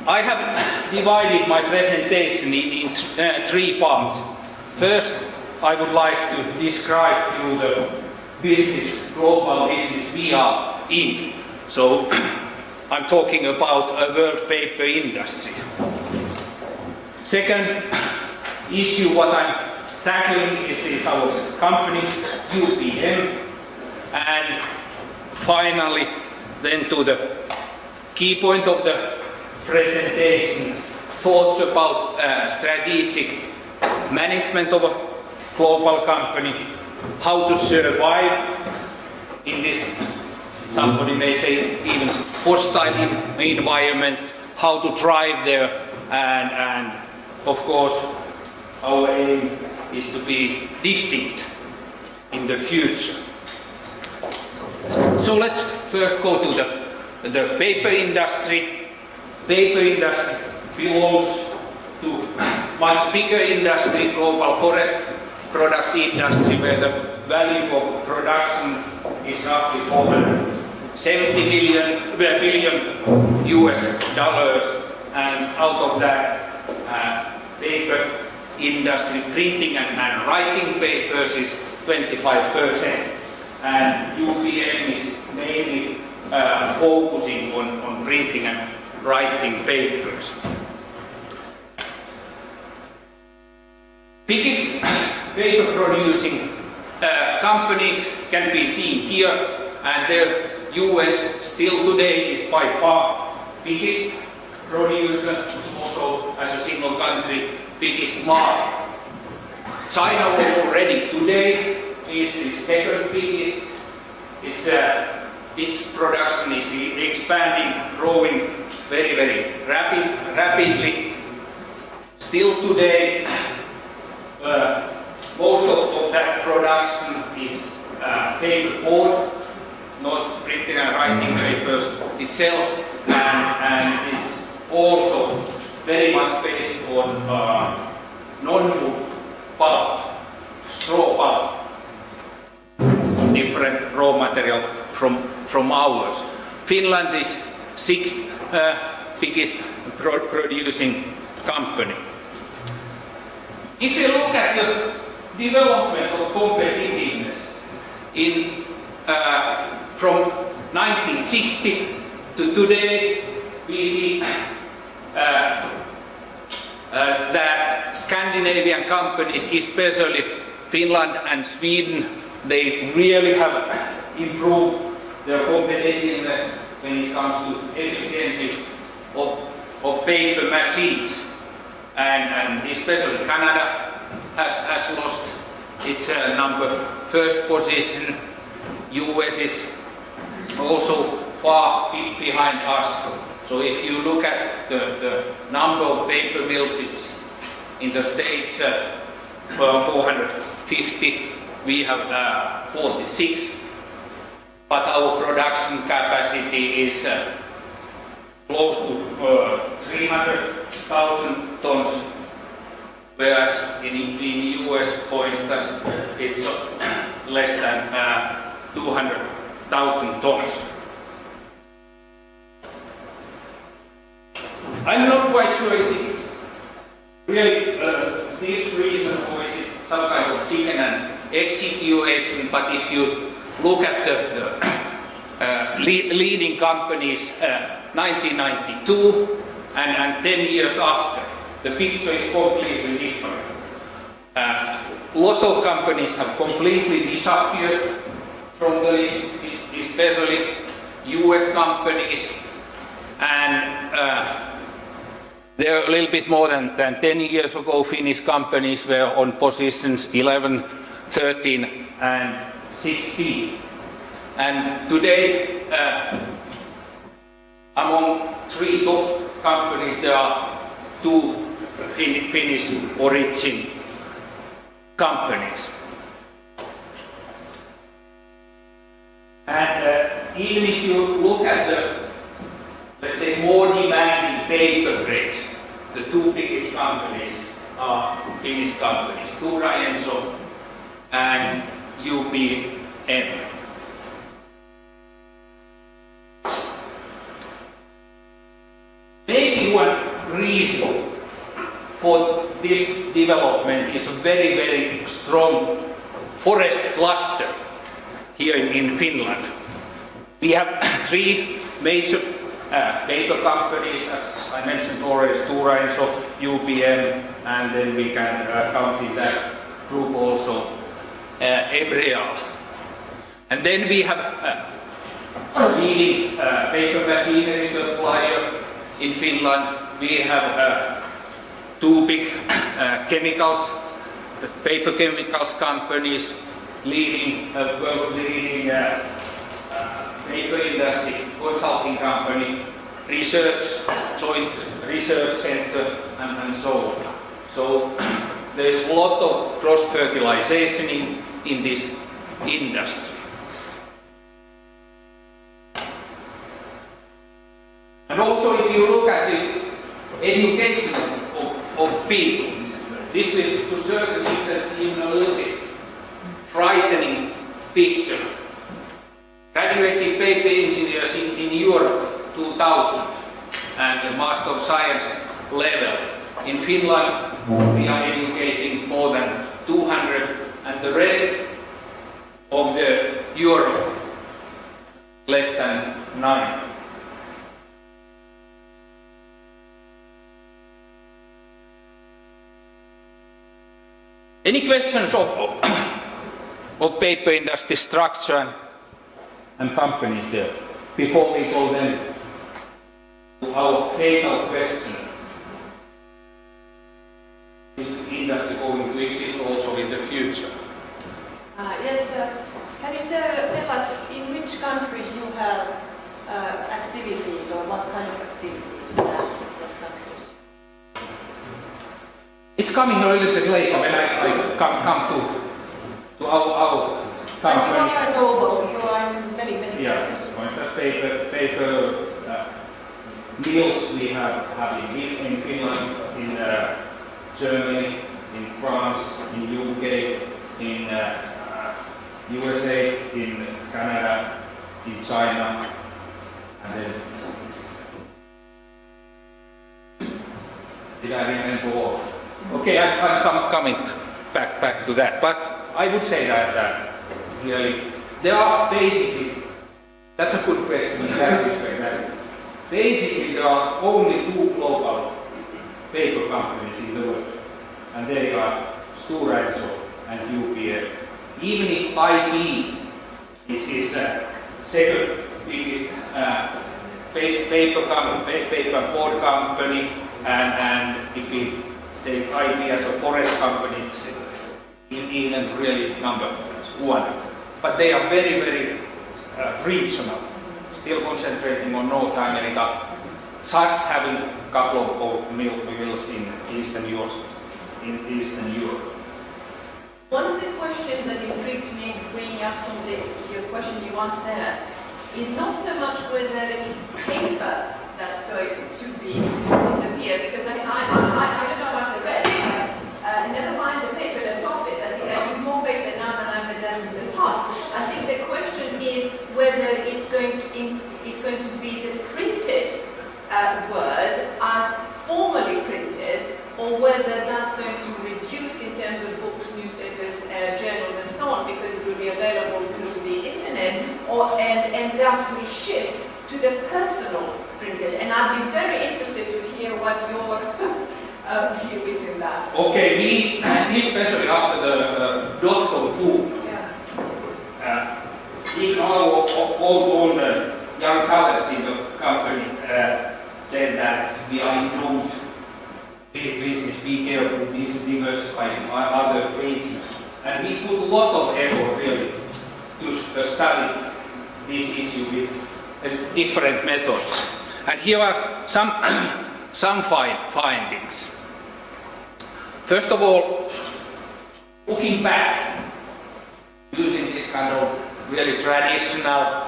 I have divided my presentation in 3 parts. First, I would like to describe to you the global business we are in. So, I'm talking about a world paper industry. Second issue what I'm tackling is our company, UPM. And finally, then to the key point of the presentation, thoughts about strategic management of a global company, how to survive in this, somebody may say, even hostile environment, how to thrive there, and of course our aim is to be distinct in the future. So let's first go to the paper industry. Paper industry belongs to much bigger industry, global forest products industry, where the value of production is roughly $470 billion US dollars, and out of that paper industry, printing and writing papers is 25%, and UPM is mainly focusing on printing and writing papers. Biggest paper producing companies can be seen here, and the US still today is by far biggest producer, also as a single country biggest market. China already today is the second biggest. Its production is expanding, growing very rapidly. Still today, most of that production is paperboard, not printing and writing papers itself, and it's also very much based on non-wood pulp, straw pulp, different raw material from ours. Finland is 6th biggest producing company. If you look at the development of competitiveness from 1960 to today, we see that Scandinavian companies, especially Finland and Sweden, they really have improved their competitiveness when it comes to efficiency of paper machines. And especially Canada has lost its first position. US is also far behind us. So if you look at the number of paper mills, it's in the States 450, we have 46, but our production capacity is close to 300,000 tons, whereas in US, for instance, it's less than 200,000 tons. I'm not quite sure is it really this reason, or is it some kind of chicken and egg situation, but if you look at the leading companies 1992 and 10 years after, the picture is completely different. A lot of companies have completely disappeared from the list, especially US companies, and there a little bit more than 10 years ago, Finnish companies were on positions 11, 13 and 16. And today, among 3 top companies, there are 2 Finnish origin companies. And even if you look at the, let's say, more demanding paper grades, the 2 biggest companies are Finnish companies, Stora Enso and UPM. Maybe one reason for this development is a very, very strong forest cluster here in Finland. We have three major paper companies, as I mentioned already, Stora Enso, UPM, and then we can count in that group also Ebrial. And then we have leading paper machinery supplier in Finland. We have two big chemicals, paper chemicals companies, leading world-leading paper industry consulting company, research, joint research center, and so on. So there's a lot of cross-fertilization in this industry. And also, if you look at the education of people, this is to a certain extent even a little bit frightening picture. Graduated paper engineers in Europe 2000 and the Master of Science level. In Finland we are educating more than 200, and the rest of the Europe less than 9. Any questions of paper industry structure and companies there before we go then to our fatal question? Is the industry going to exist also in the future? Yes, can you tell us in which countries you have activities, or what kind of activities you have in what countries? It's coming a little bit later when I come to our company. And you are global, you are in many countries. Yeah, for instance, paper mills we have in Finland, in Germany, in France, in UK, in USA, in Canada, in China, and then did I remember all? Okay, I'm coming back to that, but I would say that really there are basically, that's a good question in that respect, that basically there are only two global paper companies in the world, and they are Stora Enso and UPM. Even if IP is second biggest paper and board company, and if we take IP as a forest company, it's even really number one. But they are very, very regional, still concentrating on North America, just having a couple of mills in Eastern Europe. One of the questions that intrigues me, bringing up some of your question you asked there, is not so much whether it's paper that's going to disappear, because I don't know about the rest. Never mind the paperless office. I think I use more paper now than I've done in the past. I think the question is whether it's going to be the printed word as formally printed, or whether that's going to reduce in terms of books, newspapers, journals, and so on, because it will be available through the internet, and that will shift to the personal printed. And I'd be very interested to hear what your view is in that. Okay, we, especially after the .com boom, even our own young talents in the company said that we are improved business, be careful, diversifying other agents. And we put a lot of effort really to study this issue with different methods. And here are some findings. First of all, looking back, using this kind of really traditional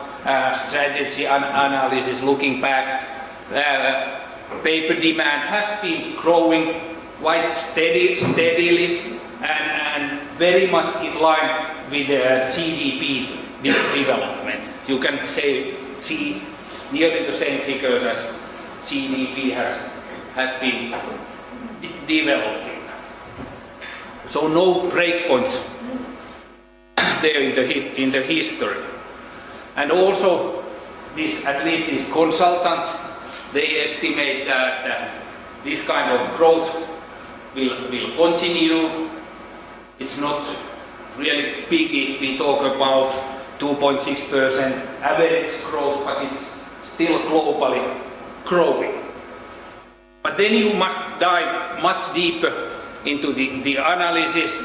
strategy analysis, looking back, paper demand has been growing quite steadily and very much in line with GDP development. You can see nearly the same figures as GDP has has been developing. So no breakpoints there in the history. And also, at least these consultants, they estimate that this kind of growth will continue. It's not really big if we talk about 2.6% average growth, but it's still globally growing. But then you must dive much deeper into the analysis,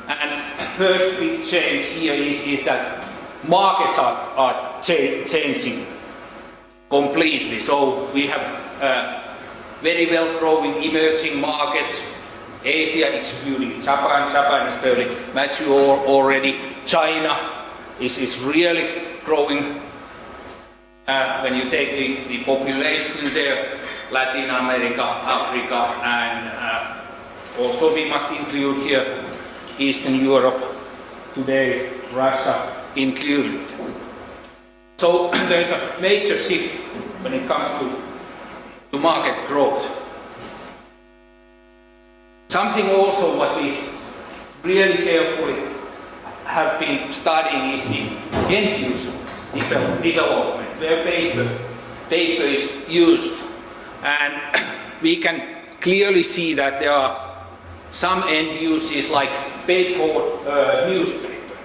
and first big change here is that markets are changing completely. So we have very well growing emerging markets. Asia, excluding Japan. Japan is fairly mature already. China is really growing. When you take the population there, Latin America, Africa, and also we must include here Eastern Europe, today Russia included. So there's a major shift when it comes to market growth. Something also what we really carefully have been studying is the end user development, where paper is used. And we can clearly see that there are some end uses like paid for newspaper,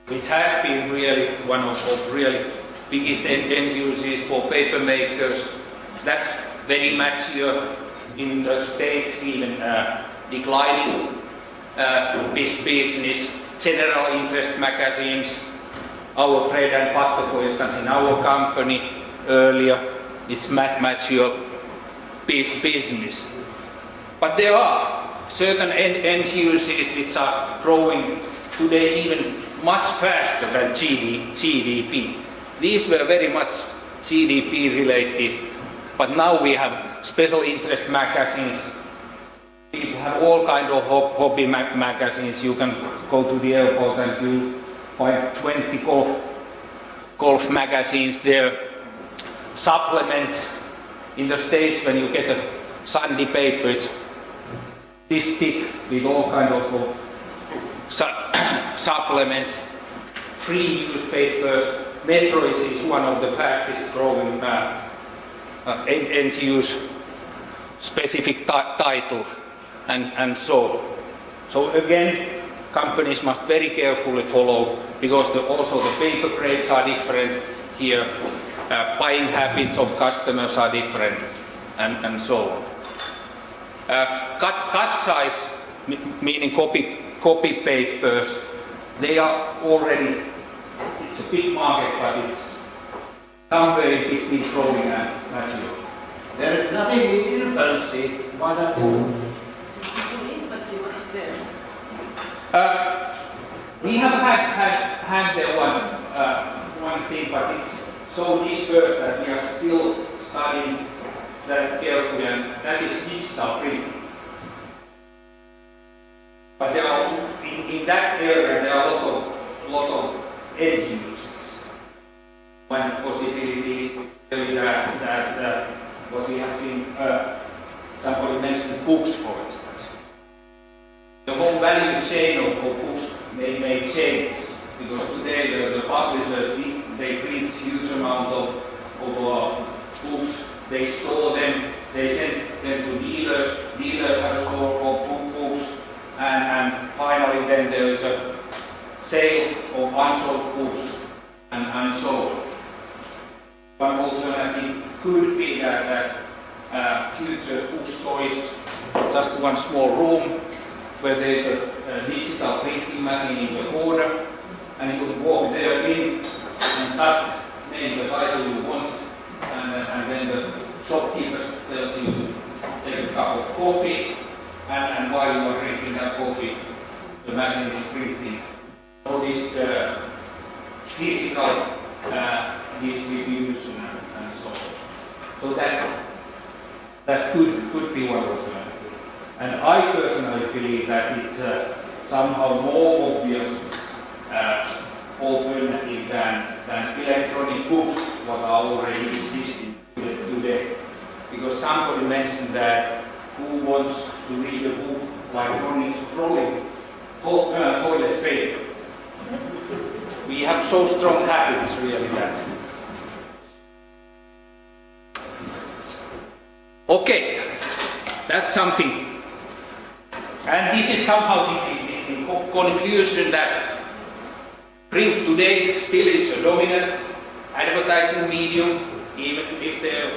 which has been really one of the really biggest end uses for paper makers. That's very mature in the States, even declining business. General interest magazines, our bread and butter, for instance, in our company earlier, it's mature business. But there are certain end uses which are growing today even much faster than GDP. These were very much GDP related, but now we have special interest magazines. People have all kinds of hobby magazines. You can go to the airport and you find 20 golf magazines there. Supplements in the States, when you get a Sunday paper, it's this thick with all kinds of supplements. Free newspapers. Metro is one of the fastest growing end use specific title and so on. So again, companies must very carefully follow, because also the paper grades are different here, buying habits of customers are different, and so on. Cut size, meaning copy papers, they are already, it's a big market, but it's somewhere between growing and mature. There is nothing in infancy. Why not? Infancy, what is there? We have had there one thing, but it's so dispersed that we are still studying that carefully, and that is digital printing. But there are, in that area there are a lot of end uses. One possibility is that what we have been, somebody mentioned books, for instance. The whole value chain of books may change, because today the publishers, they print huge amount of books, they store them, they send them to dealers have a store of books, and finally then there is a sale of unsold books and so on. One alternative could be that future bookstores, just one small room where there is a digital printing machine in the corner, and you would walk there in and just name the title you want, and then the shopkeeper tells you to take a cup of coffee, and while you are drinking that coffee, the machine is printing. So this physical distribution and so on. So that could be one alternative. And I personally believe that it's somehow more obvious alternative than electronic books, what are already existing today. because somebody mentioned that who wants to read a book like rolling toilet paper. We have so strong habits really that. Okay, that's something. And this is somehow the conclusion that print today still is a dominant advertising medium, even if there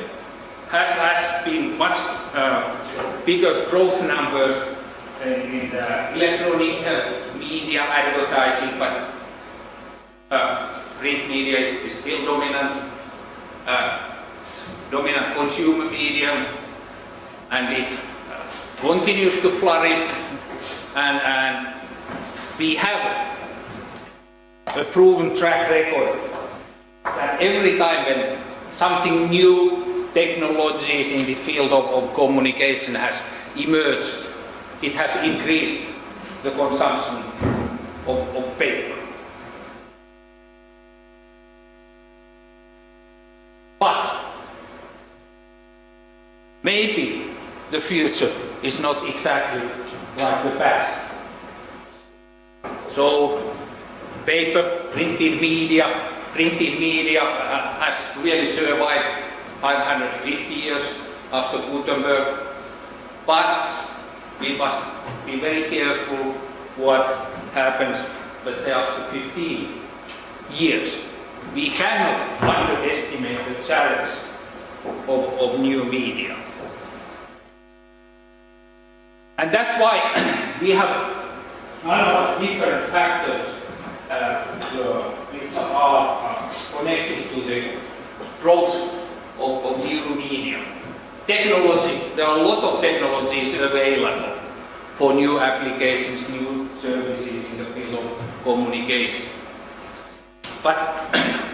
has been much bigger growth numbers in the electronic media advertising, but print media is still dominant, dominant consumer medium, and it continues to flourish, and we have a proven track record that every time when something new technologies in the field of communication has emerged, it has increased the consumption of paper. But maybe the future is not exactly like the past. So paper, printed media has really survived 550 years after Gutenberg, but we must be very careful what happens, let's say, after 15 years. We cannot underestimate the challenge of new media. And that's why we have a lot of different factors which are connected to the growth of new media. Technology, there are a lot of technologies available for new applications, new services in the field of communication. But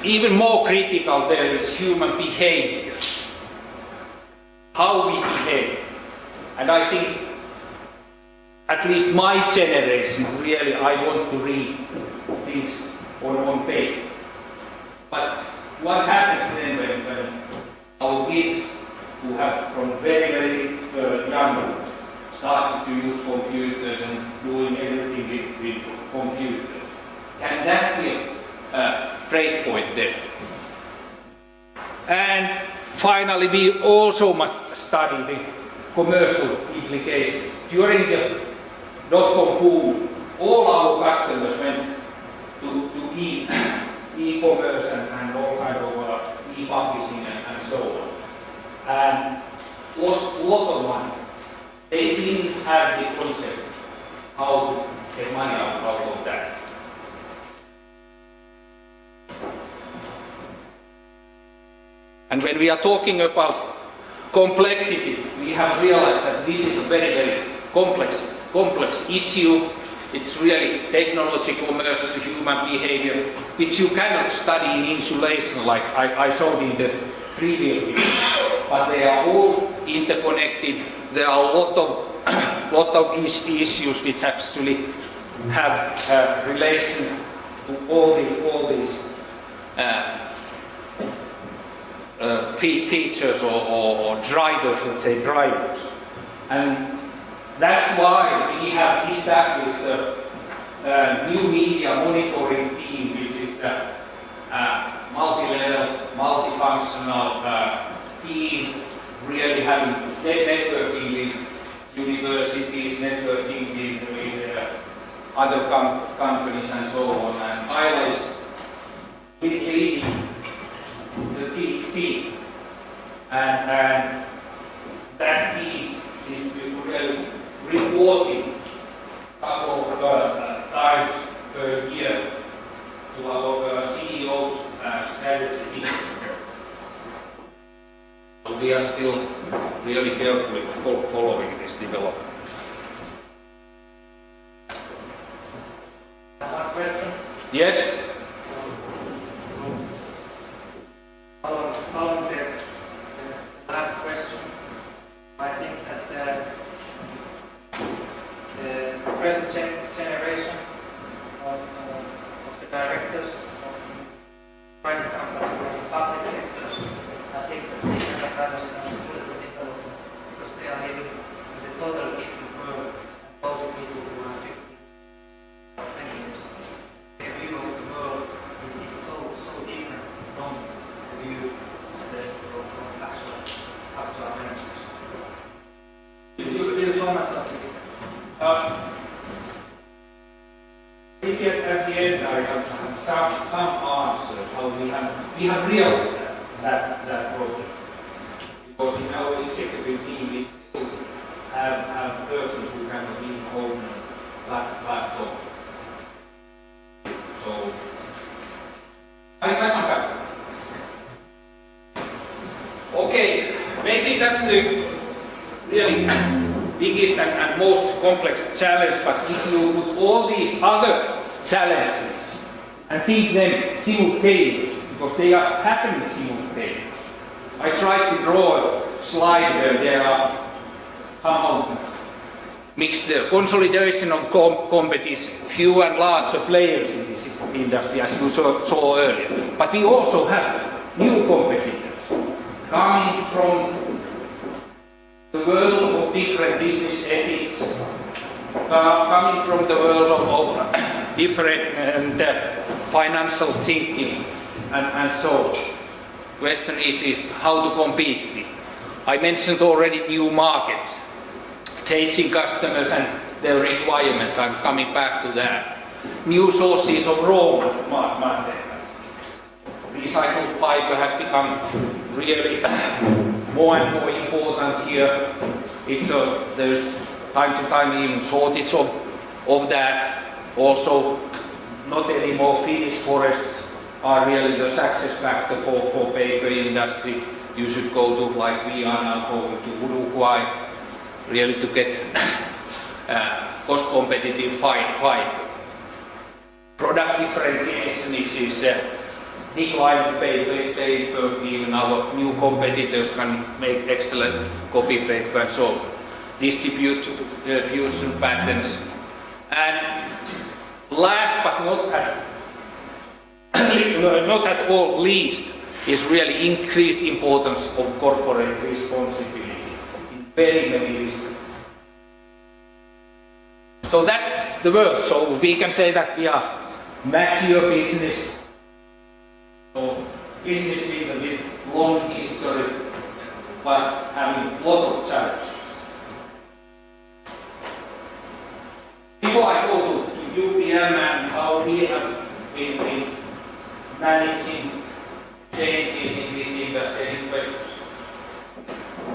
even more critical there is human behavior, how we behave. And I think at least my generation, really, I want to read things on paper. But what happens then when our kids who have from very young started to use computers and doing everything with computers? Can that be a breakpoint there? And finally, we also must study the commercial implications. During the .com boom, all our customers went to e-commerce and all kind of e-publishing and so on. And lost a lot of money. They didn't have the concept how to get money out of that. And when we are talking about complexity, we have realized that this is a very complex issue. It's really technology, commerce, human behavior, which you cannot study in insulation like I showed in the previous video. But they are all interconnected. There are a lot of issues which actually have relation to all these features or drivers, let's say drivers. And that's why we have established a new media monitoring team, which is a multi-level, multifunctional team, really having networking with universities, networking with other companies and so on, and I was leading the team, and that team is really reporting a couple of times per year to our CEO's strategy team. So we are still really carefully following this development. One question? Yes? Following the last question, I think that the present generation of the directors of private companies and public sectors, I think that they cannot understand fully the we have realized that project. Because in our executive team we still have persons who cannot even own laptop. So I come back. Okay, maybe that's the really biggest and most complex challenge, but if you put all these other challenges and think them simultaneously, because they are happening simultaneously. I tried to draw a slide where there are somehow mixed consolidation of competition, few and larger players in this industry, as you saw earlier. But we also have new competitors coming from the world of different business ethics, coming from the world of different financial thinking and so on. Question is how to compete with. I mentioned already new markets, changing customers and their requirements. I'm coming back to that. New sources of raw material. Recycled fiber has become really more and more important here. There's time to time even shortage of that. Also, not anymore Finnish forests are really the success factor for paper industry. You should go to, like we are now going to Uruguay, really to get cost competitive fiber. Product differentiation is decline of paper-based paper. Even our new competitors can make excellent copy paper and so on. Distribution patterns. And last but not at all least is really increased importance of corporate responsibility in very many respects. So that's the world. So we can say that we are mature business, so business with long history, but having a lot of challenges. Before I go to UPM and how we have been managing changes in this industry, any questions?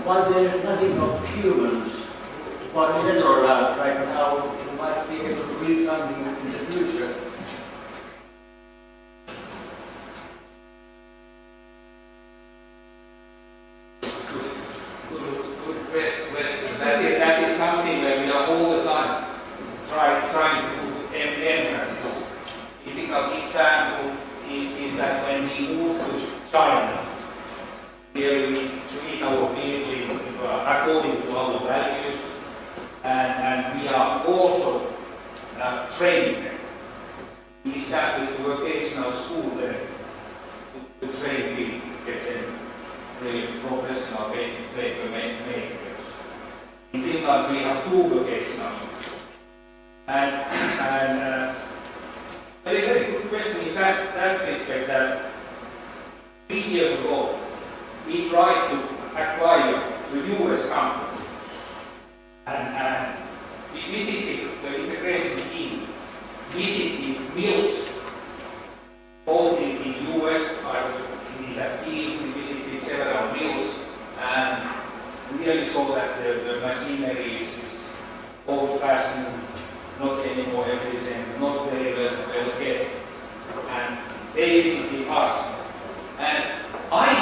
But there is nothing of humans, but in general, right now, you might be able to read something in the future. Good question. That is something where we are all the time trying to put emphasis. Typical example is that when we move to China, here we treat our people according to our values, and we are also training them. We established a vocational school there to train people, get them really professional paper makers. In Finland we have 2 vocational schools. And very good question in that respect, that 3 years ago we tried to acquire the US company, and we visited the integration team, visited mills, both in US. I was in that team. We visited several mills and really saw that the machinery is old-fashioned, not anymore efficient, not very well kept, and they visited us. And I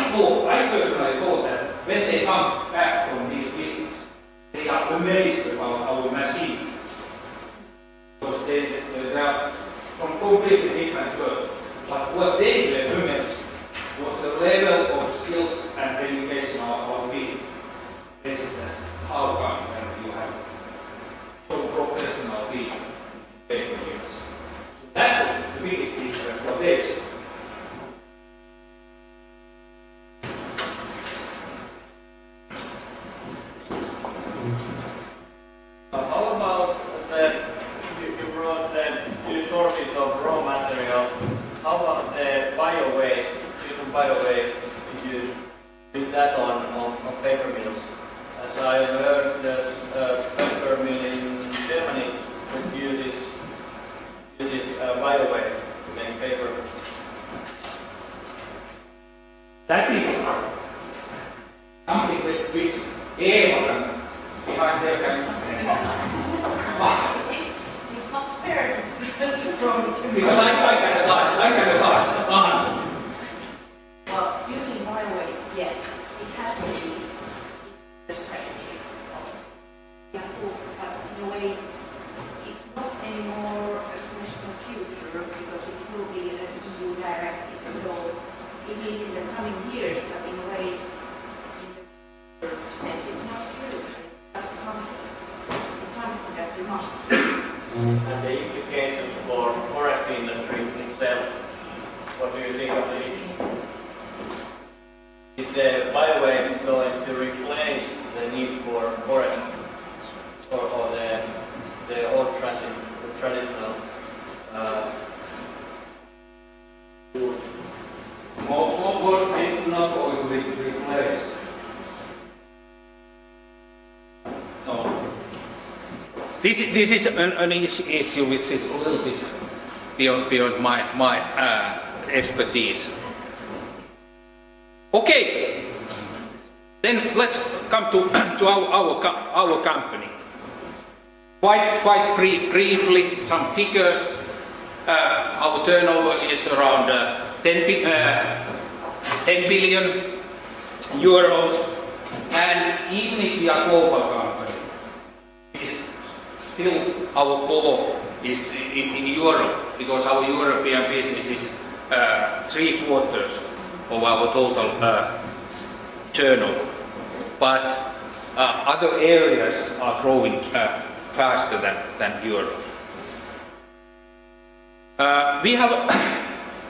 personally thought that when they come back from these visits, they are amazed about our machine, because they are from completely different world. But what they were amazed was the level of skills and education of our people. They said, how come you have so professional people in years? That was the biggest difference for this. How about you brought the new sources of raw material? How about the bio-waste, using bio-waste to use that on paper mills? As I heard, there's a paper mill in Germany that uses bio-waste to make paper. American behind there can... It's not fair to throw it. Because I can answer. Well, using biowaste, yes, it has to be the strategy. Of course, but in a way, it's not anymore a question of future because it will be an EU directive. So it is in the coming years, but in a way, in the sense, it's not future. It's just coming. It's something that we must do. And the implications for forest industry itself, what do you think of it? Is the biowaste going to replace the need for forest or the old traditional Most is not going to be replaced. No. This is an issue which is a little bit beyond my expertise. Okay, then let's come to our company. Quite briefly, some figures. Our turnover is around 10 billion euros, and even if we are a global company, still our core is in Europe, because our European business is 3/4 of our total turnover. But other areas are growing faster than Europe. We have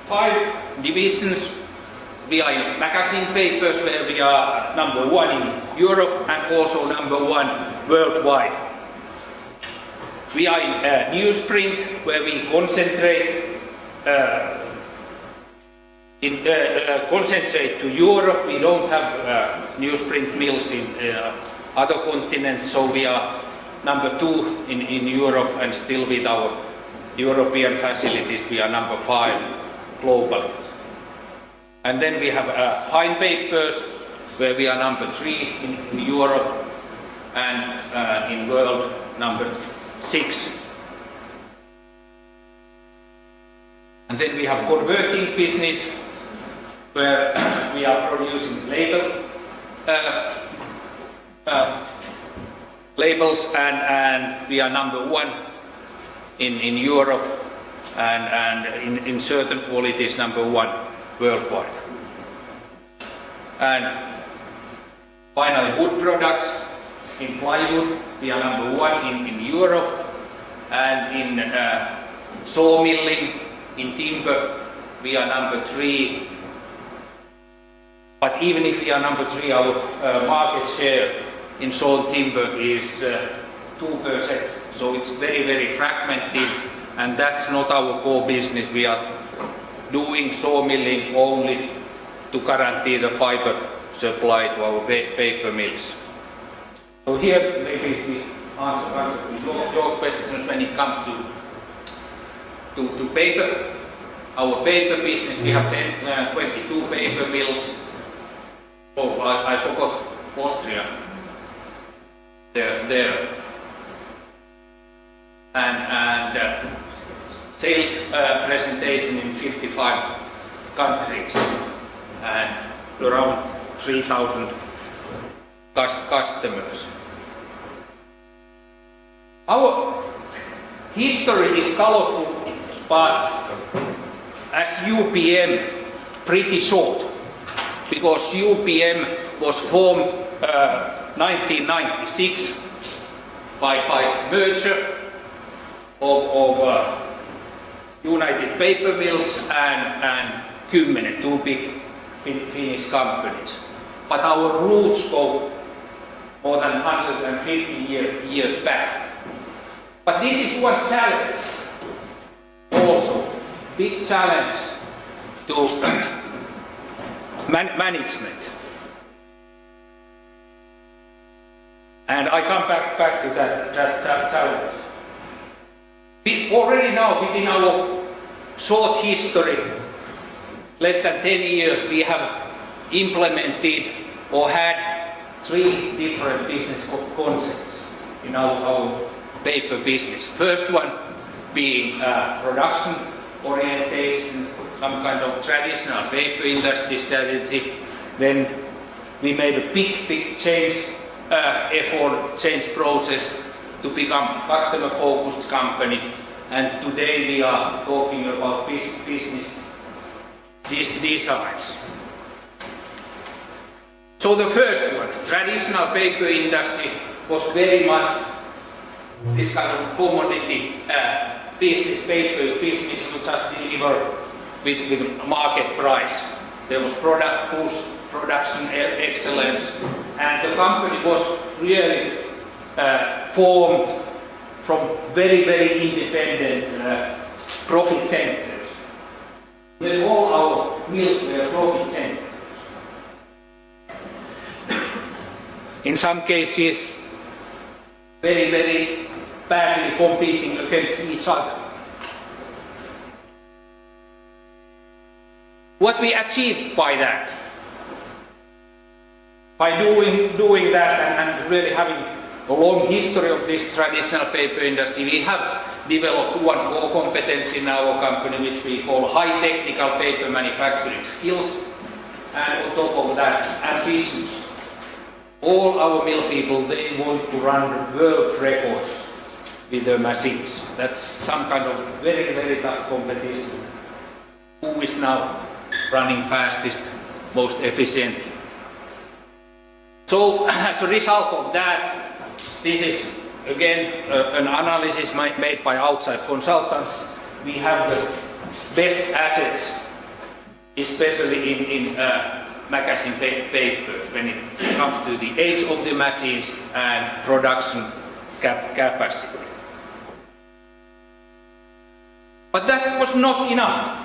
5 divisions. We are in magazine papers, where we are number 1 in Europe and also number 1 worldwide. We are in newsprint, where we concentrate to Europe. We don't have newsprint mills in other continents, so we are number 2 in Europe, and still with our European facilities we are number 5 globally. And then we have fine papers, where we are number 3 in Europe and in world number 6. And then we have converting business, where we are producing labels, and we are number 1 in Europe, and in certain qualities number 1 worldwide. And finally, wood products. In plywood we are number 1 in Europe, and in sawmilling, in timber we are number 3. But even if we are number 3, our market share in sawn timber is 2%. So it's very fragmented, and that's not our core business. We are doing sawmilling only to guarantee the fiber supply to our paper mills. So here maybe is the answer to your questions when it comes to paper. Our paper business, we have 22 paper mills. Oh, I forgot Austria. There. And sales presentation in 55 countries, and around 3,000 customers. Our history is colorful, but as UPM, pretty short, because UPM was formed 1996 by merger of United Paper Mills and Kymmene, 2 big Finnish companies. But our roots go more than 150 years back. But this is one challenge, also big challenge to management. And I come back to that challenge. We already now, within our short history, less than 10 years, we have implemented or had three different business concepts in our paper business. First one being production orientation, some kind of traditional paper industry strategy. Then we made a big change effort, change process to become customer-focused company. And today we are talking about business designs. So the first one, traditional paper industry, was very much this kind of commodity business, papers business, you just deliver with market price. There was product push, production excellence, and the company was really formed from very independent profit centers. Where all our mills were profit centers. In some cases, very badly competing against each other. What we achieved by that, by doing that and really having a long history of this traditional paper industry, we have developed one core competence in our company which we call high technical paper manufacturing skills, and on top of that, ambitions. All our mill people, they want to run world records with their machines. That's some kind of very tough competition. Who is now running fastest, most efficient? So as a result of that, this is again an analysis made by outside consultants. We have the best assets, especially in magazine papers when it comes to the age of the machines and production capacity. But that was not enough.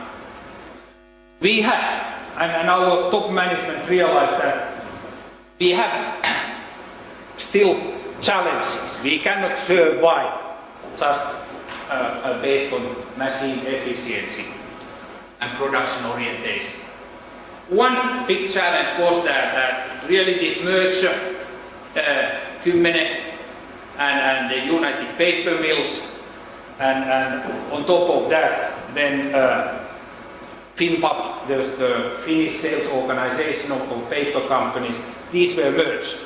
We had, and our top management realized that we have still challenges. We cannot survive just based on machine efficiency and production orientation. One big challenge was that really this merger, Kymmene and the United Paper Mills, and on top of that, then Finpap, the Finnish sales organization of paper companies, these were merged.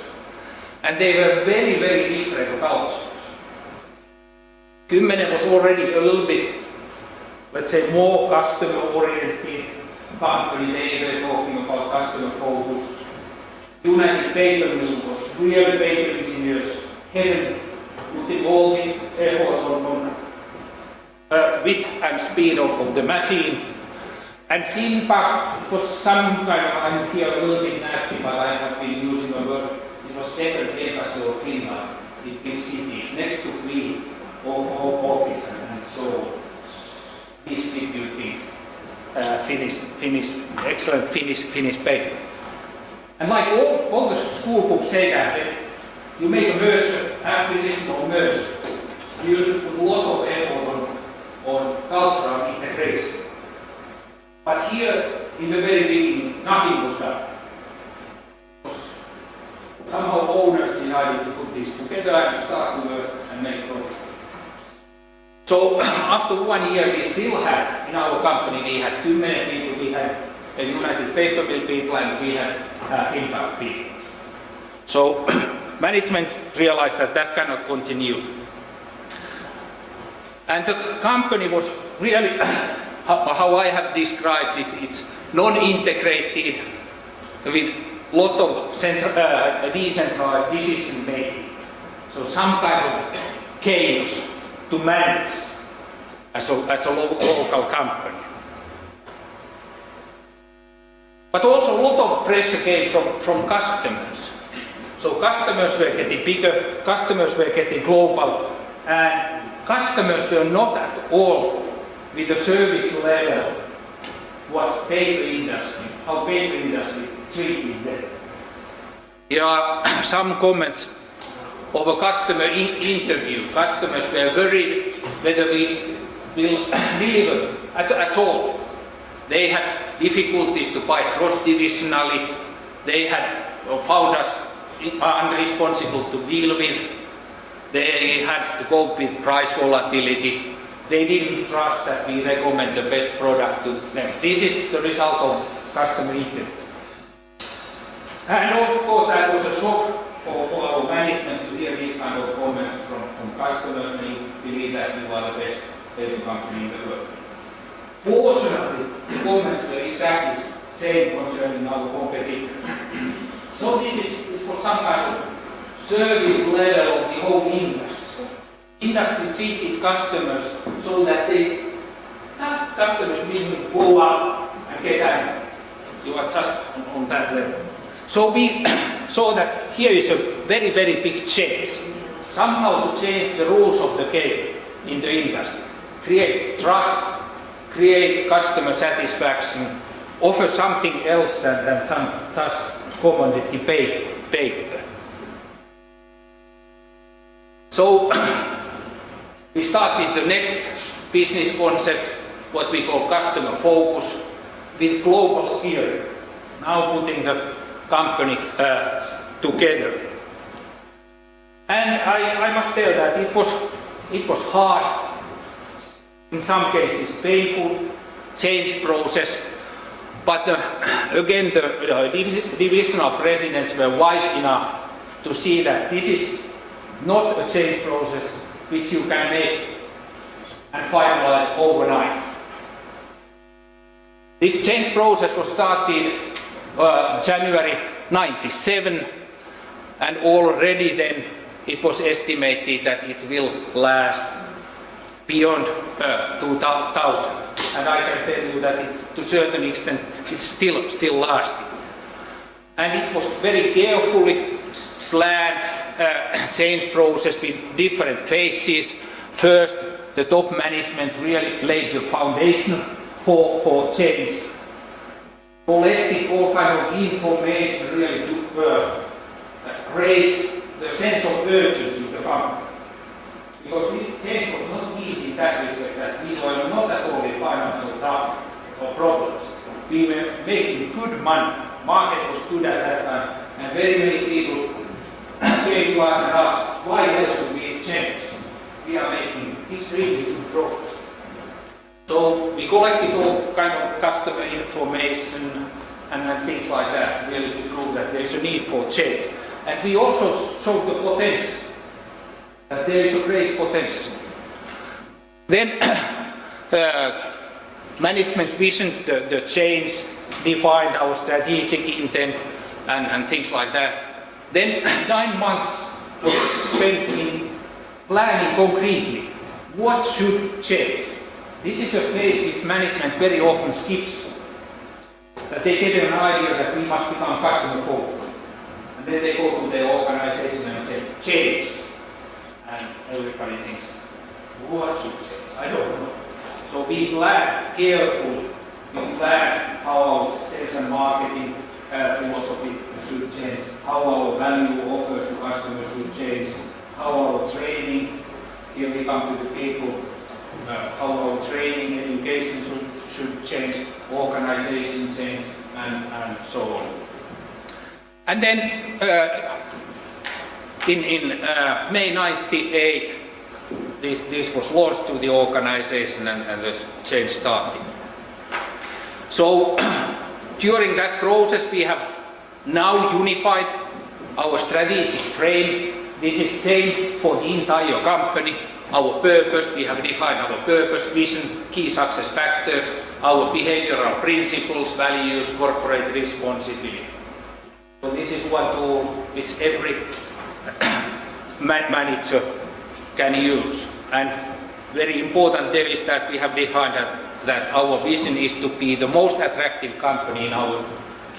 And they were very different cultures. Kymmene was already a little bit, let's say, more customer-oriented company. They were talking about customer focus. United Paper Mill was real paper engineers, heavily putting all the efforts on width and speed of the machine. And Finpap was some kind of, I'm here a little bit nasty, but I have been using a word, it was second embassy of Finland in big cities, next to Queen office and so distributing excellent Finnish paper. And like all the school books say that you make a merger, acquisition or merger, you should put a lot of effort on cultural integration. But here, in the very beginning, nothing was done. Somehow owners decided to put this together and start to work and make profit. So after 1 year, we still had, in our company, we had Kymmene people, we had United Paper Mill people, and we had Finpap people. So management realized that that cannot continue. And the company was really, how I have described it, it's non-integrated with lot of decentralized decision making. So some kind of chaos to manage as a local company. But also a lot of pressure came from customers. So customers were getting bigger, customers were getting global, and customers were not at all with the service level what paper industry, how paper industry treated them. Here are some comments of a customer interview. Customers were worried whether we will deliver at all. They had difficulties to buy cross-divisionally. They had found us unresponsible to deal with. They had to cope with price volatility. They didn't trust that we recommend the best product to them. This is the result of customer interview. And of course that was a shock for our management to hear these kind of comments from customers, and you believe that you are the best paper company in the world. Fortunately, the comments were exactly the same concerning our competitors. So this was some kind of service level of the whole industry. Industry treated customers so that customers didn't go up and get angry. You are just on that level. So we saw that here is a very, very big change. Somehow to change the rules of the game in the industry. Create trust, create customer satisfaction, offer something else than some just commodity paper. So we started the next business concept, what we call customer focus, with global steering. Now putting the company together. And I must tell that it was hard, in some cases painful, change process, but again the divisional presidents were wise enough to see that this is not a change process which you can make and finalize overnight. This change process was started January 97, and already then it was estimated that it will last beyond 2000. And I can tell you that it's, to a certain extent it's still lasting. And it was very carefully planned change process with different phases. First, the top management really laid the foundation for change. Collected all kind of information really to raise the sense of urgency in the company. Because this change was not easy in that respect, that we were not at all in financial trouble or problems. We were making good money. Market was good at that time, and very many people came to us and asked, why else should we change? We are making extremely good profits. So we collected all kind of customer information and things like that, really to prove that there is a need for change. And we also showed the potential, that there is a great potential. Then management vision, the change, defined our strategic intent and things like that. Then 9 months was spent in planning concretely what should change. This is a phase which management very often skips. That they get an idea that we must become customer focused. And then they go to their organization and say, change. And everybody thinks, what should change? I don't know. So we plan carefully. We plan how our sales and marketing philosophy should change, how our value offers to customers should change, how our training, here we come to the people, how our training, education should change, organization change, and so on. And then in May 98, this was launched to the organization and the change started. So during that process we have now unified our strategic frame. This is same for the entire company. Our purpose, we have defined our purpose, vision, key success factors, our behavioral principles, values, corporate responsibility. So this is one tool which every manager can use. And very important there is that we have defined that our vision is to be the most attractive company in our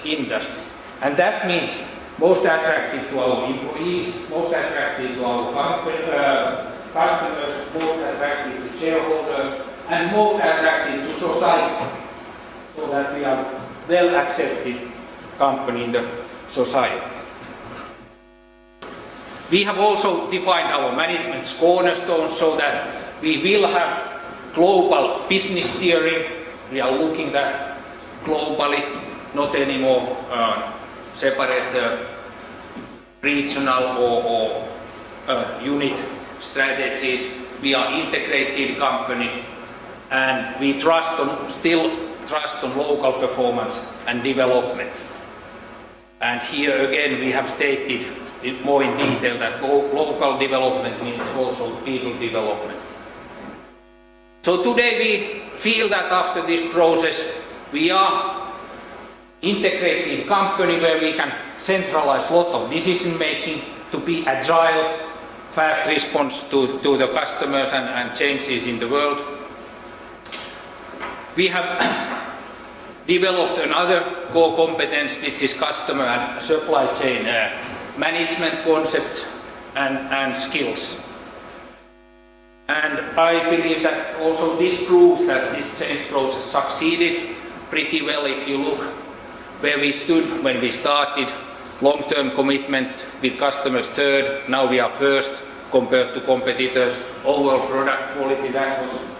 industry. And that means most attractive to our employees, most attractive to our customers, most attractive to shareholders, and most attractive to society, so that we are well accepted company in the society. We have also defined our management's cornerstones so that we will have global business steering. We are looking at globally, not anymore separate regional or unit strategies. We are integrated company, and we still trust on local performance and development. And here again we have stated more in detail that local development means also people development. So today we feel that after this process we are integrated company where we can centralize a lot of decision making to be agile, fast response to the customers and changes in the world. We have developed another core competence which is customer and supply chain management concepts and skills. And I believe that also this proves that this change process succeeded pretty well. If you look where we stood when we started, long-term commitment with customers third, now we are first compared to competitors. Overall product quality, that was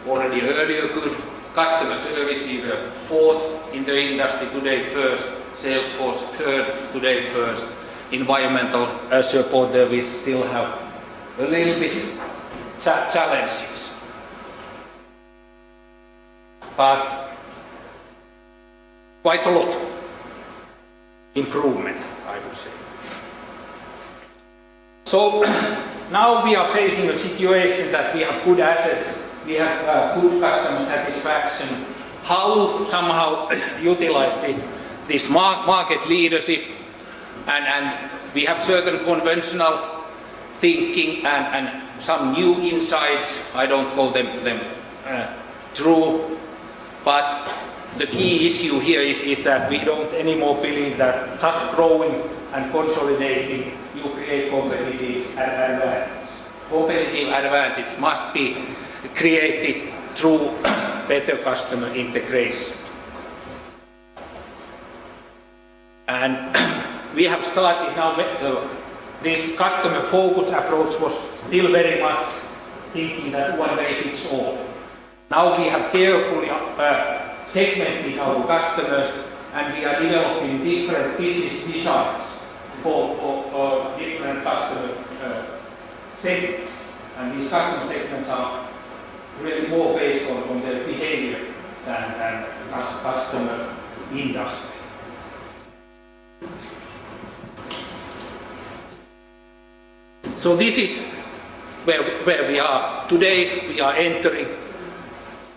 already earlier good. Customer service, we were fourth in the industry, today first. Salesforce third, today first. Environmental support, there we still have a little bit challenges. But quite a lot improvement, I would say. So now we are facing a situation that we have good assets, we have good customer satisfaction. How somehow utilize this market leadership, and we have certain conventional thinking and some new insights. I don't call them true, but the key issue here is that we don't anymore believe that just growing and consolidating you create competitive advantage. Competitive advantage must be created through better customer integration. And we have started now, this customer focus approach was still very much thinking that one way fits all. Now we have carefully segmented our customers, and we are developing different business designs for different customer segments. And these customer segments are really more based on their behavior than customer industry. So this is where we are today. We are entering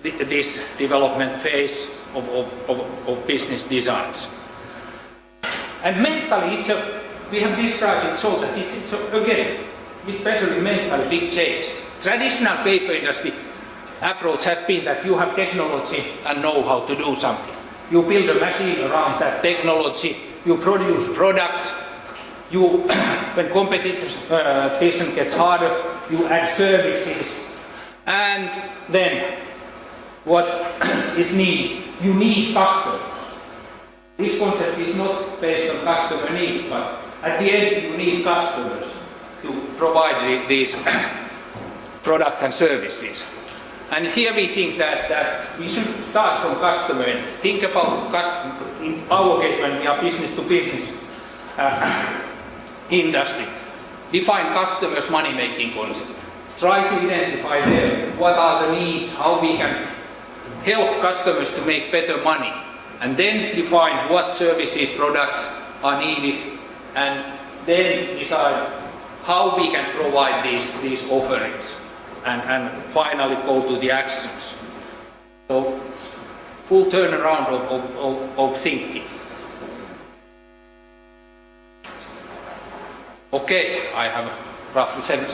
this development phase of business designs. And mentally, we have described it so that it's again, especially mentally, big change. Traditional paper industry approach has been that you have technology and know how to do something. You build a machine around that technology, you produce products, when competition gets harder, you add services, and then what is needed? You need customers. This concept is not based on customer needs, but at the end you need customers to provide these products and services. And here we think that we should start from customer and think about customer. In our case, when we are business to business industry, define customers' money-making concept. Try to identify them, what are the needs, how we can help customers to make better money, and then define what services, products are needed, and then decide how we can provide these offerings, and finally go to the actions. So, full turnaround of thinking. Okay, I have roughly 7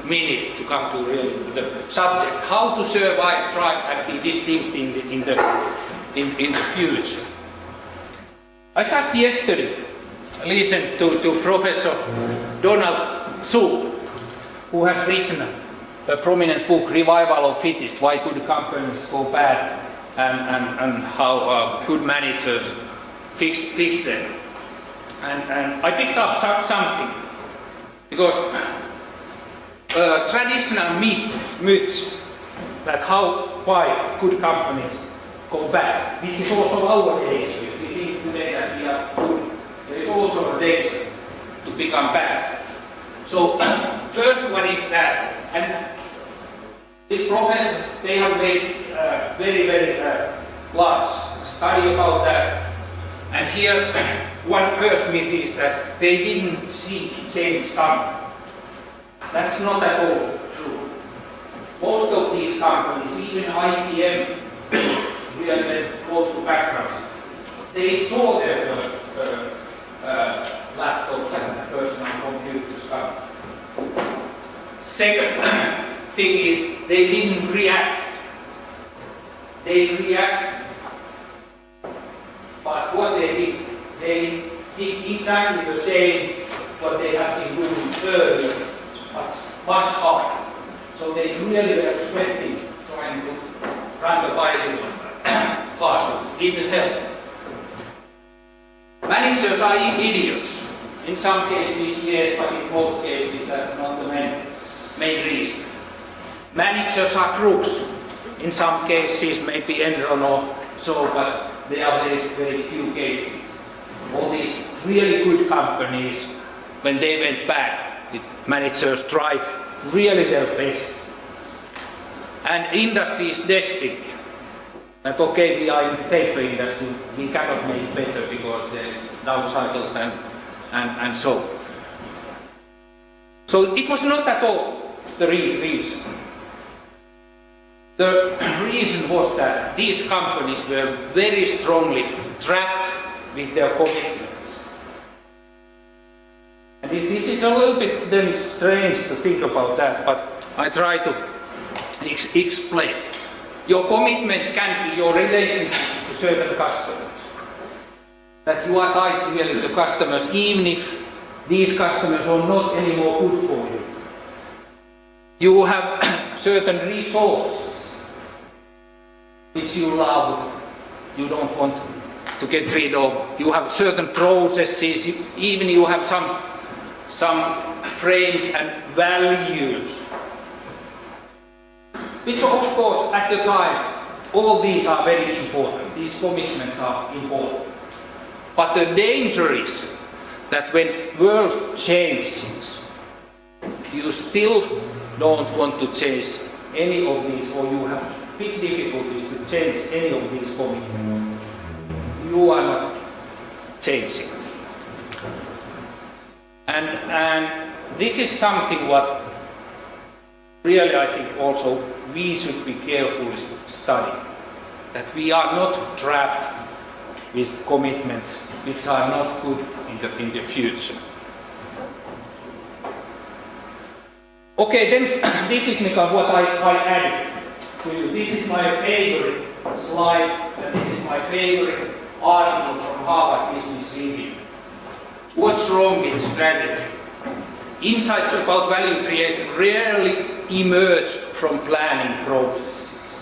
minutes to come to really the subject. How to survive, thrive, and be distinct in the future. I just yesterday listened to Professor Donald Su, who has written a prominent book, Revival of Fittest, Why Good Companies Go Bad and How Good Managers Fix Them. And I picked up something, because traditional myths that why good companies go bad, which is also our issue. If we think today that we are good, there is also a danger to become bad. So first one is that, and this professor, they have made very large study about that. And here, one first myth is that they didn't see change coming. That's not at all true. Most of these companies, even IBM, really close to bankruptcy, they saw their laptops and personal computers coming. Second thing is they didn't react. They reacted. But what they did exactly the same what they have been doing earlier, but much harder. So they really were sweating, trying to run the bicycle faster. Didn't help. Managers are idiots. In some cases, yes, but in most cases, that's not the main reason. Managers are crooks. In some cases, maybe Enron or so, but there are very few cases. All these really good companies, when they went bad, managers tried really their best. And industry is destiny. That okay, we are in the paper industry, we cannot make better because there is down cycles and so. So it was not at all the real reason. The reason was that these companies were very strongly trapped with their commitments. And this is a little bit then strange to think about that, but I try to explain. Your commitments can be your relationships to certain customers. That you are tied really to customers, even if these customers are not anymore good for you. You have certain resources which you love, you don't want to get rid of. You have certain processes, even you have some frames and values. Which of course at the time, all these are very important. These commitments are important. But the danger is that when world changes, you still don't want to change any of these, or you have big difficulties to change any of these commitments. You are not changing. And this is something what really I think also we should be carefully studying. That we are not trapped with commitments which are not good in the future. Okay, then this is what I added to you. This is my favorite slide, and this is my favorite article from Harvard Business Review. What's wrong with strategy? Insights about value creation rarely emerge from planning processes.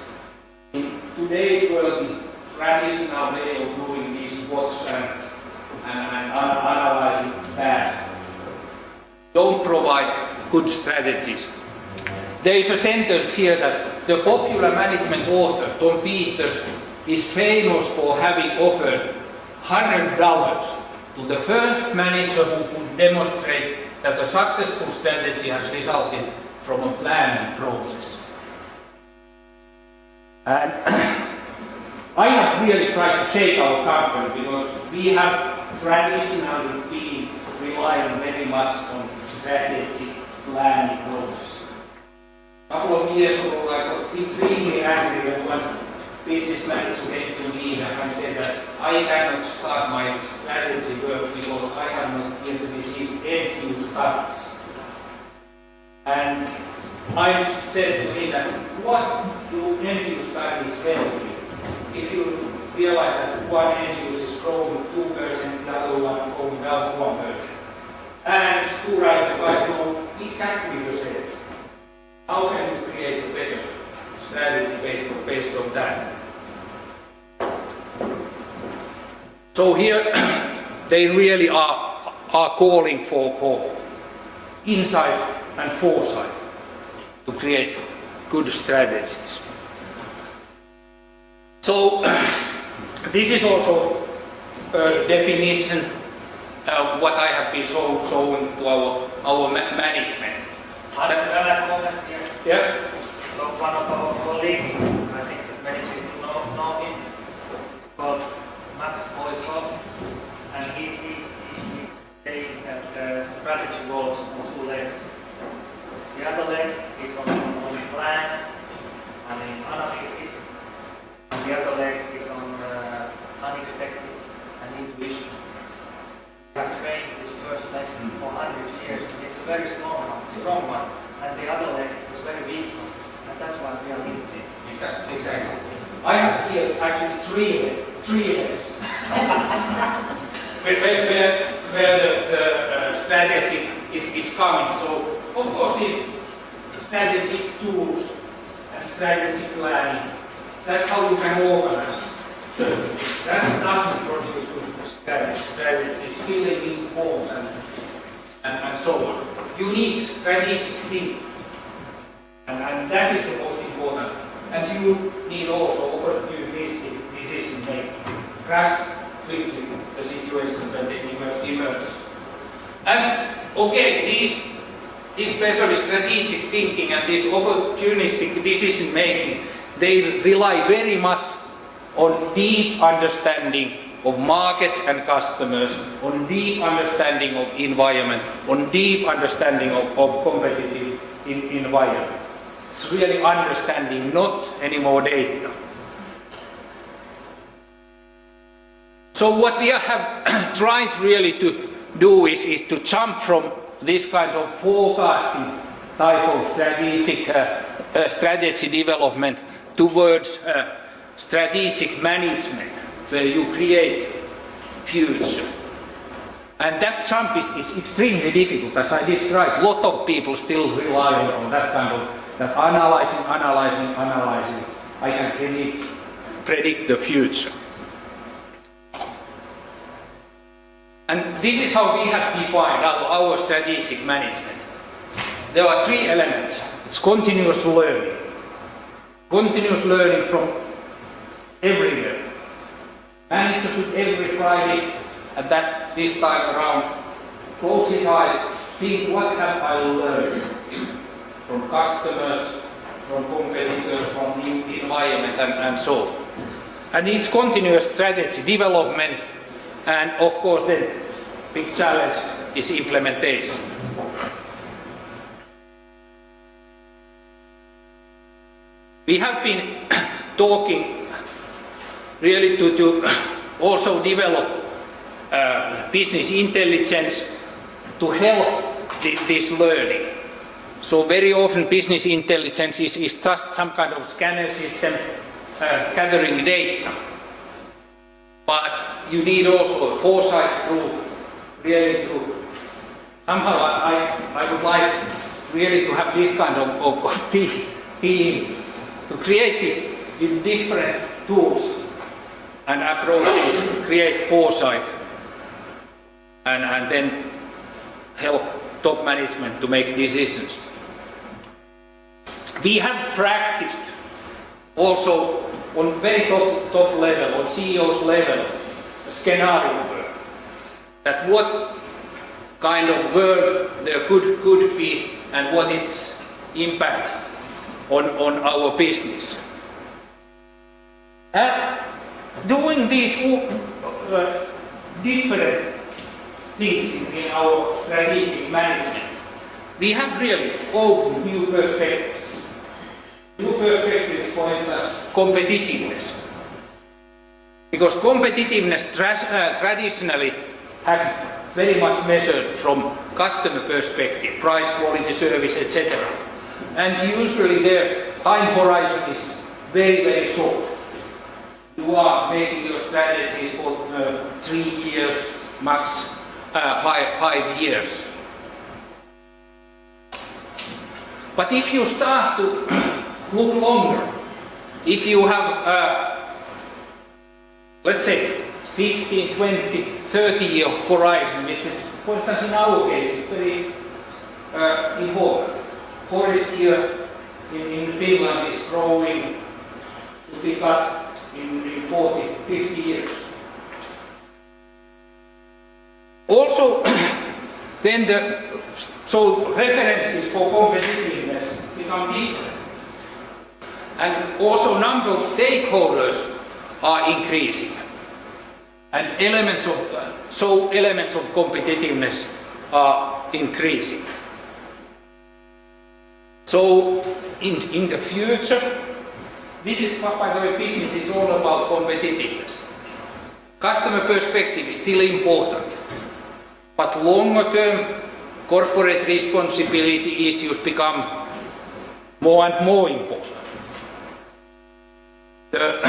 In today's world, the traditional way of doing this SWOT and analyzing past don't provide good strategies. There is a sentence here that the popular management author, Tom Peters, is famous for having offered $100 to the first manager who could demonstrate that a successful strategy has resulted from a planning process. And I have really tried to shape our company because we have traditionally been relying very much on strategy planning process. A couple of years ago I got extremely angry when one business manager came to me and said that I cannot start my strategy work because I have not yet received end-use studies. And I said to him that what do end-use studies help you? If you realize that one end-use is growing 2%, the other one going down 1%. And Stura guys know exactly the same. How can you create a better strategy based on that? So here they really are calling for insight and foresight to create good strategies. So this is also a definition what I have been showing to our management. Can I comment here? Yeah. So one of our colleagues, I think that many people know him, it's called Max Boysov, and he's saying that the strategy works on two legs. The other leg is on plans and in analysis, and the other leg is on unexpected and intuition. We have trained this first leg for 100 years. It's a very strong one, and the other leg is very weak one, and that's why we are limited. Exactly. I have here actually three legs. where the strategy is coming. So of course these strategic tools and strategic planning, that's how you can organize. That doesn't produce good strategies, filling in forms and so on. You need strategic thinking, and that is the most important. And you need also opportunistic decision making. Grasp quickly the situation when they emerge. And okay, these especially strategic thinking and this opportunistic decision making, they rely very much on deep understanding of markets and customers, on deep understanding of environment, on deep understanding of competitive environment. It's really understanding, not any more data. So what we have tried really to do is to jump from this kind of forecasting type of strategy development towards strategic management, where you create future. And that jump is extremely difficult, as I described. A lot of people still rely on that kind of analyzing. I can predict the future. And this is how we have defined our strategic management. There are three elements. It's continuous learning. Continuous learning from everywhere. Manager should every Friday at this time around close his eyes, think what have I learned from customers, from competitors, from the environment and so on. And it's continuous strategy development, and of course the big challenge is implementation. We have been talking really to also develop business intelligence to help this learning. So very often business intelligence is just some kind of scanner system gathering data. But you need also a foresight group really to somehow I would like really to have this kind of team to create it with different tools and approaches, create foresight and then help top management to make decisions. We have practiced also on very top level, on CEO's level, scenario work. That what kind of world there could be and what its impact on our business. And doing these different things in our strategic management, we have really opened new perspectives. New perspectives, for instance, competitiveness. Because competitiveness traditionally has very much measured from customer perspective, price, quality, service, etc. And usually their time horizon is very, very short. You are making your strategies for 3 years, max 5 years. But if you start to look longer, if you have, let's say, 15, 20, 30-year horizon, which is, for instance, in our case, it's very important. Forest here in Finland is growing to be cut in 40, 50 years. Also, then so references for competitiveness become different. And also number of stakeholders are increasing. And elements of competitiveness are increasing. So in the future, this is, by the way, business is all about competitiveness. Customer perspective is still important, but longer term corporate responsibility issues become more and more important. The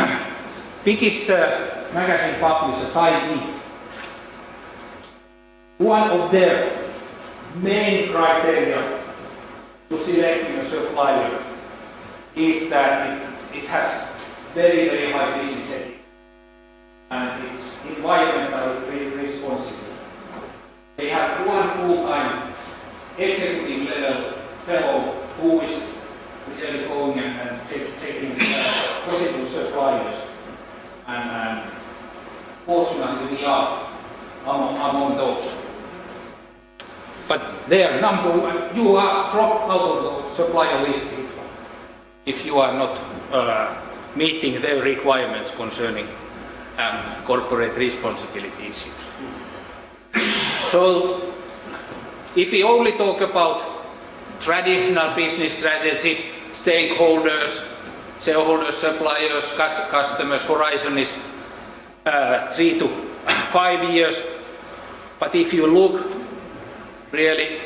biggest magazine publisher, Time, one of their main criteria to selecting a supplier is that it has very, very high business ethics and it's environmentally responsible. They have one full-time executive level fellow who is really going and checking possible suppliers, and fortunately we are among those. But there, number one, you are dropped out of the supplier list if you are not meeting their requirements concerning corporate responsibility issues. So, if we only talk about traditional business strategy, stakeholders, shareholders, suppliers, customers, horizon is 3 to 5 years. But if you look really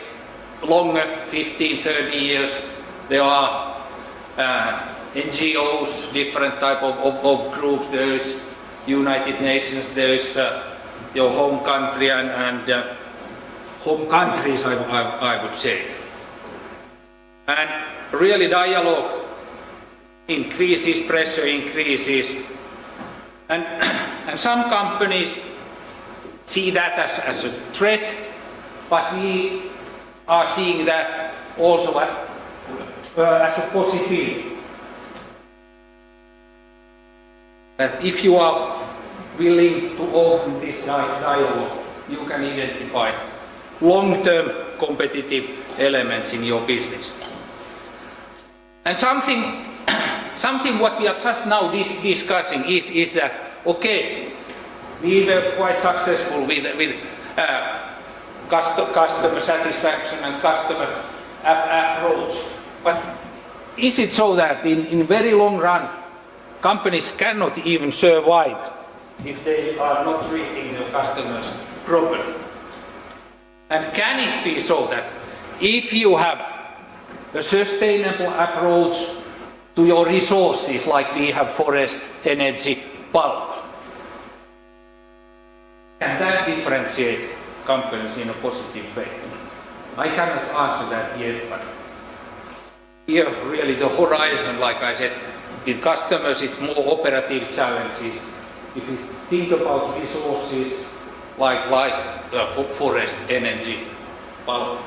longer, 15, 30 years, there are NGOs, different type of groups. There is United Nations, there is your home country and home countries, I would say. And really dialogue increases, pressure increases, and some companies see that as a threat, but we are seeing that also as a possibility. That if you are willing to open this dialogue, you can identify long-term competitive elements in your business. And something what we are just now discussing is that, okay, we were quite successful with customer satisfaction and customer approach. But is it so that in very long run, companies cannot even survive if they are not treating their customers properly? And can it be so that if you have a sustainable approach to your resources, like we have forest, energy, pulp, can that differentiate companies in a positive way? I cannot answer that yet, but here really the horizon, like I said, with customers it's more operative challenges. If you think about resources like forest, energy, pulp,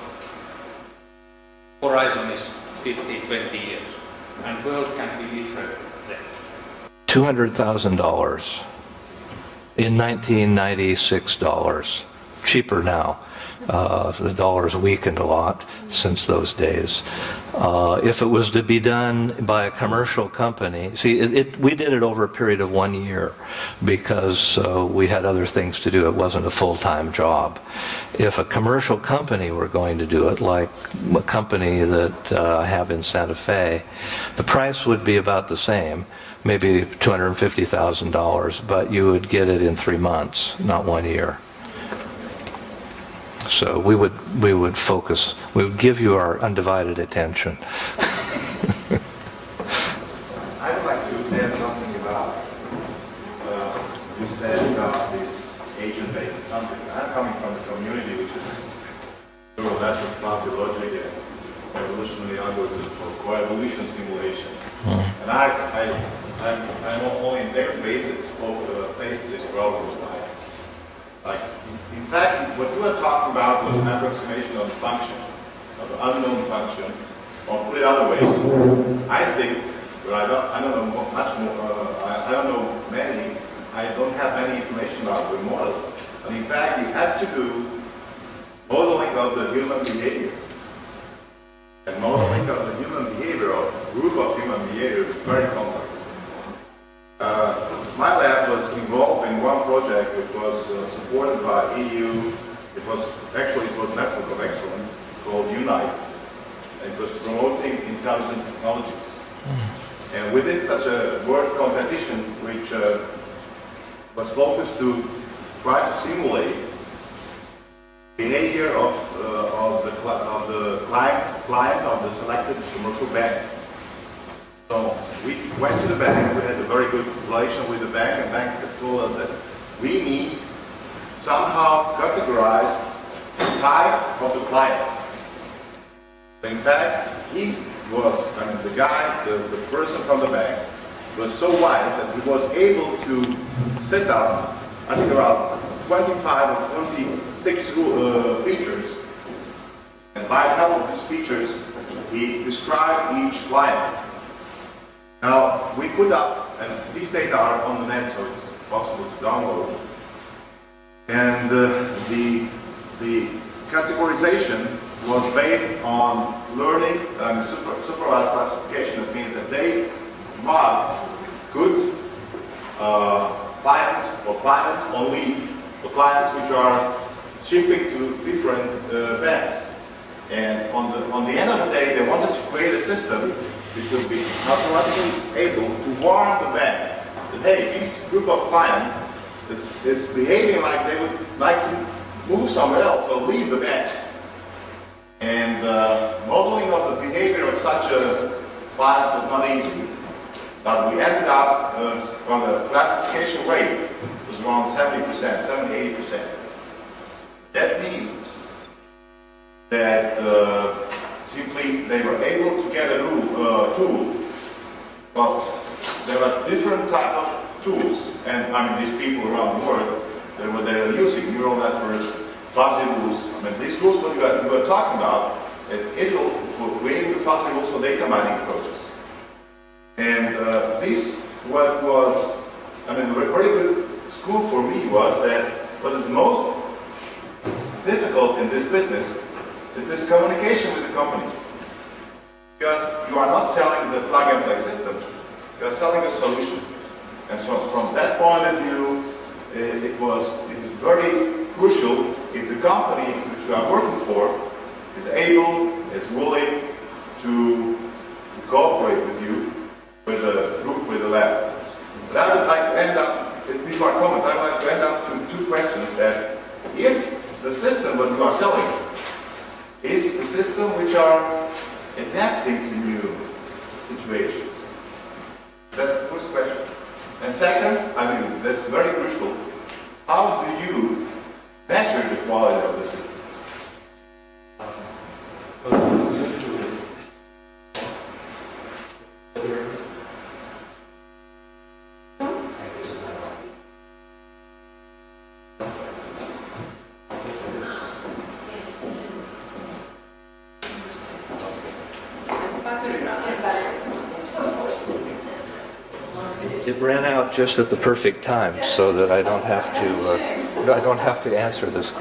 horizon is 15, 20 years, and world can be different then. $200,000 in 1996 dollars, cheaper now. The dollar's weakened a lot since those days. If it was to be done by a commercial company, see, we did it over a period of 1 year because we had other things to do. It wasn't a full-time job. If a commercial company were going to do it, like a company that I have in Santa Fe, the price would be about the same, maybe $250,000, but you would get it in 3 months, not 1 year. So we would focus, we would give you our undivided attention. I'd like to add something about, you said about this agent-based something. I'm coming from a community which is neural network, fuzzy logic, and evolutionary algorithm for coevolution simulation. And I'm on a daily basis faced with these problems. In fact, what you were talking about was an approximation of the function, of the unknown function, or put it other way. I think, but I don't know much more, I don't know many, I don't have any information about the model. But in fact, you have to do modeling of the human behavior. And modeling of the human behavior, or group of human behavior, is very complex. My lab was involved in one project which was supported by EU. It was Network of Excellence called UNITE. It was promoting intelligent technologies. And we did such a world competition which was focused to try to simulate behavior of the client of the selected commercial bank. So we went to the bank, we had a very good relation with the bank, and the bank told us that we need somehow categorize the type of the client. In fact, he was, the guy, the person from the bank, was so wise that he was able to set up, I think around 25 or 26 features. And by the help of these features, he described each client. Now, we put up, and these data are on the net, so it's possible to download. And the categorization was based on learning and supervised classification. That means that they marked good clients or clients on leave, or clients which are shifting to different banks. And on the end of the day, they wanted to create a system which would be automatically able to warn the bank that, hey, this group of clients is behaving like they would like to move somewhere else or leave the bank. And modeling of the behavior of such a clients was not easy. But we ended up on the classification rate was around 70%, 70-80%. That means that simply they were able to get a tool. But there are different type of tools, and these people around the world, they were using neural networks, fuzzy rules. These rules what you are talking about, it's able for creating the fuzzy rules for data mining approaches. And this what was, a very good school for me was that what is most difficult in this business is this communication with the company. Because you are not selling the plug-and-play system, you are selling a solution. And so from that point of view, it is very crucial if the company which you are working for is able, is willing to cooperate with you, with a group, with a lab. But I would like to end up, these are comments, I would like to end up to two questions that if the system that you are selling is the system which are adapting to new situations. That's the first question. And second, that's very crucial, how do you measure the quality of the system? It ran out just at the perfect time, so that I don't have to answer this question.